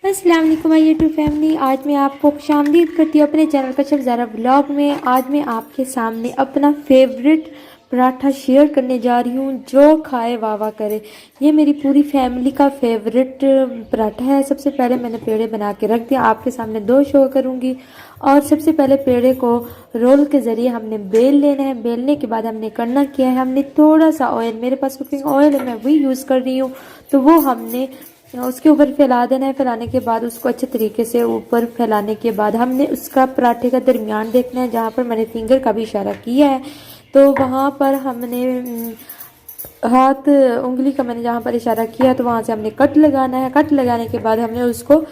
अस्सलाम वालेकुम my YouTube family. आज मैं आपको खुशामदीद करती हूँ अपने चैनल कशिफ ज़ारा व्लॉग में। आज मैं आपके सामने अपना फेवरेट पराठा शेयर करने जा रही हूँ, जो खाए वाह वाह करे। ये मेरी पूरी फैमिली का फेवरेट पराठा है। सबसे पहले मैंने पेड़े बना के रख दिया, आपके सामने दो शो करूँगी। और सबसे पहले पेड़े को रोल के ज़रिए हमने बेल लेना है। बेलने के बाद हमने करना क्या है, हमने थोड़ा सा ऑयल, मेरे पास कुकिंग ऑयल है, मैं वही यूज़ कर रही हूँ, तो वो हमने उसके ऊपर फैला देना है। फैलाने के बाद उसको अच्छे तरीके से ऊपर फैलाने के बाद हमने उसका पराठे का दरमियान देखना है, जहाँ पर मैंने फिंगर का भी इशारा किया है, तो वहाँ पर हमने हाथ उंगली का मैंने जहाँ पर इशारा किया तो वहाँ से हमने कट लगाना है। कट लगाने के बाद हमने उसको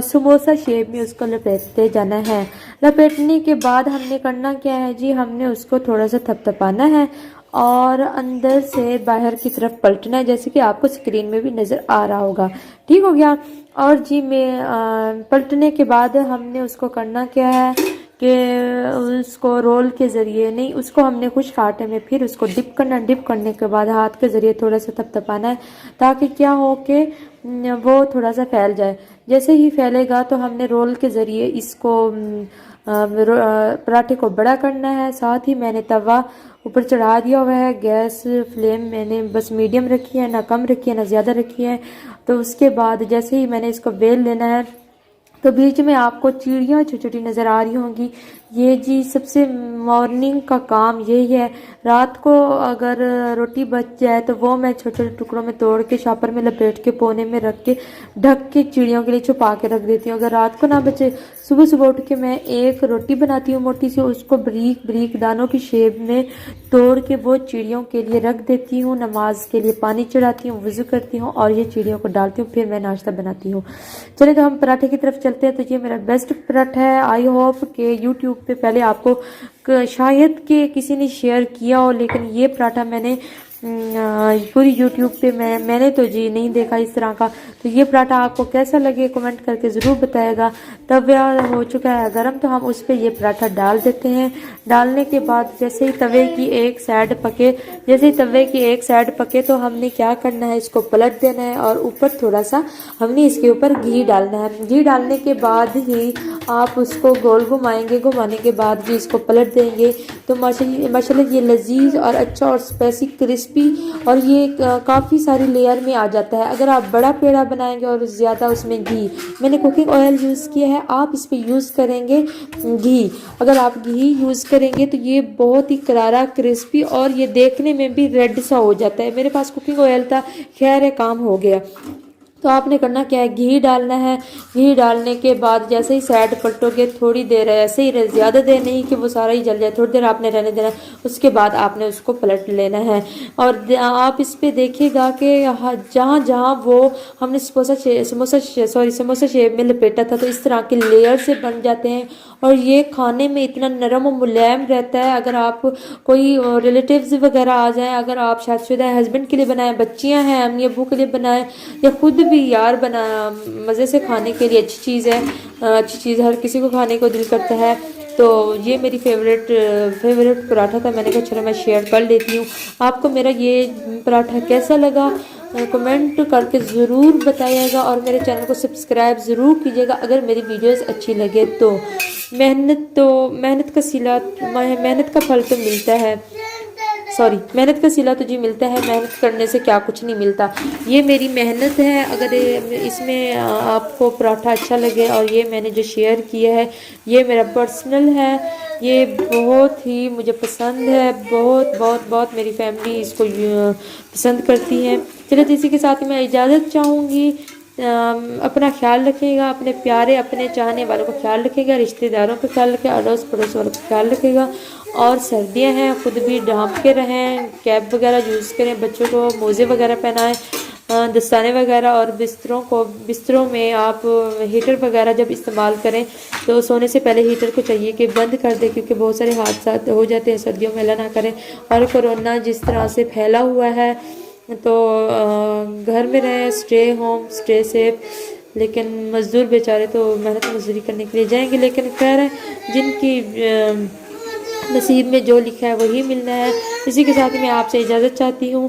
समोसा शेप में उसको लपेटते जाना है। लपेटने के बाद हमने करना क्या है जी, हमने उसको थोड़ा सा थपथपाना है और अंदर से बाहर की तरफ पलटना है, जैसे कि आपको स्क्रीन में भी नज़र आ रहा होगा। ठीक हो गया। और जी मैं पलटने के बाद हमने उसको करना क्या है कि उसको रोल के ज़रिए नहीं, उसको हमने खुश्क आटे में फिर उसको डिप करना। डिप करने के बाद हाथ के ज़रिए थोड़ा सा थपथपाना है, ताकि क्या हो कि वो थोड़ा सा फैल जाए। जैसे ही फैलेगा तो हमने रोल के ज़रिए इसको पराठे को बड़ा करना है। साथ ही मैंने तवा ऊपर चढ़ा दिया हुआ है। गैस फ्लेम मैंने बस मीडियम रखी है, ना कम रखी है ना ज़्यादा रखी है। तो उसके बाद जैसे ही मैंने इसको बेल लेना है, तो बीच में आपको चिड़ियाँ छोटी छोटी नज़र आ रही होंगी। ये जी सबसे मॉर्निंग का काम यही है। रात को अगर रोटी बच जाए तो वो मैं छोटे छोटे टुकड़ों में तोड़ के शॉपर में लपेट के कोने में रख के ढक के चिड़ियों के लिए छुपा के रख देती हूँ। अगर रात को ना बचे, सुबह सुबह उठ के मैं एक रोटी बनाती हूँ मोटी सी, उसको बारीक बारीक दानों की शेप में तोड़ के वो चिड़ियों के लिए रख देती हूँ। नमाज के लिए पानी चढ़ाती हूँ, वज़ू करती हूँ और ये चिड़ियों को डालती हूँ, फिर मैं नाश्ता बनाती हूँ। चलिए तो हम पराठे की तरफ चलते हैं। तो ये मेरा बेस्ट पराठा है। आई होप कि यूट्यूब पे पहले आपको शायद कि किसी ने शेयर किया हो, लेकिन ये पराठा मैंने पूरी यूट्यूब पे मैंने तो जी नहीं देखा इस तरह का। तो ये पराठा आपको कैसा लगे कमेंट करके ज़रूर बताएगा। तवा हो चुका है गरम, तो हम उस पर ये पराठा डाल देते हैं। डालने के बाद जैसे ही तवे की एक साइड पके, तो हमने क्या करना है, इसको पलट देना है और ऊपर थोड़ा सा हमने इसके ऊपर घी डालना है। घी डालने के बाद ही आप उसको गोल घुमाएंगे, घुमाने के बाद भी इसको पलट देंगे, तो माशाल्लाह ये लजीज और अच्छा और स्पाइसी क्रिस्पी और ये काफ़ी सारी लेयर में आ जाता है। अगर आप बड़ा पेड़ा बनाएंगे और ज़्यादा उसमें घी, मैंने कुकिंग ऑयल यूज़ किया है, आप इस पे यूज़ करेंगे घी। अगर आप घी यूज़ करेंगे तो ये बहुत ही करारा क्रिस्पी और ये देखने में भी रेड सा हो जाता है। मेरे पास कुकिंग ऑयल था, खैर है काम हो गया। तो आपने करना क्या है, घी डालना है। घी डालने के बाद जैसे ही साइड पलटोगे, थोड़ी देर ऐसे ही ज़्यादा देर नहीं कि वो सारा ही जल जाए, थोड़ी देर आपने रहने देना है। उसके बाद आपने उसको पलट लेना है और आप इस पे देखिएगा कि जहाँ जहाँ वो हमने समोसा शेप में लपेटा था, तो इस तरह के लेयर से बन जाते हैं और ये खाने में इतना नरम और मुलायम रहता है। अगर आप कोई रिलेटिव्स वगैरह आ जाएं, अगर आप शादीशुदा हस्बैंड के लिए बनाएं, बच्चियां हैं अम्मी अबू के लिए बनाएं, या खुद भी यार बना मज़े से खाने के लिए अच्छी चीज़ है। अच्छी चीज़ हर किसी को खाने को दिल करता है। तो ये मेरी फेवरेट पराठा था। मैंने कहा चलो मैं शेयर कर लेती हूँ। आपको मेरा ये पराठा कैसा लगा कमेंट करके ज़रूर बताइएगा और मेरे चैनल को सब्सक्राइब ज़रूर कीजिएगा अगर मेरी वीडियोस अच्छी लगे तो। मेहनत का फल तो मिलता है, मेहनत का सिला तो जी मिलता है, मेहनत करने से क्या कुछ नहीं मिलता। ये मेरी मेहनत है। अगर इसमें आपको पराठा अच्छा लगे और ये मैंने जो शेयर किया है ये मेरा पर्सनल है, ये बहुत ही मुझे पसंद है, बहुत बहुत बहुत मेरी फैमिली इसको पसंद करती है। चलिए तो इसी के साथ मैं इजाज़त चाहूँगी। अपना ख्याल रखिएगा, अपने प्यारे अपने चाहने वालों का ख्याल रखिएगा, रिश्तेदारों का ख्याल रखिएगा, अड़ोस पड़ोस वालों का ख्याल रखिएगा। और सर्दियां हैं, खुद भी ढांप के रहें, कैप वगैरह यूज़ करें, बच्चों को मोज़े वगैरह पहनाएं, दस्ताने वगैरह। और बिस्तरों में आप हीटर वगैरह जब इस्तेमाल करें तो सोने से पहले हीटर को चाहिए कि बंद कर दें, क्योंकि बहुत सारे हादसा हो जाते हैं सर्दियों में। अल्लाह ना करें। और कोरोना जिस तरह से फैला हुआ है, तो घर में रहें, स्टे होम स्टे सेफ। लेकिन मज़दूर बेचारे तो मेहनत मजदूरी करने के लिए जाएंगे, लेकिन खैर है, जिनकी नसीब में जो लिखा है वही मिलना है। इसी के साथ मैं आपसे इजाज़त चाहती हूँ।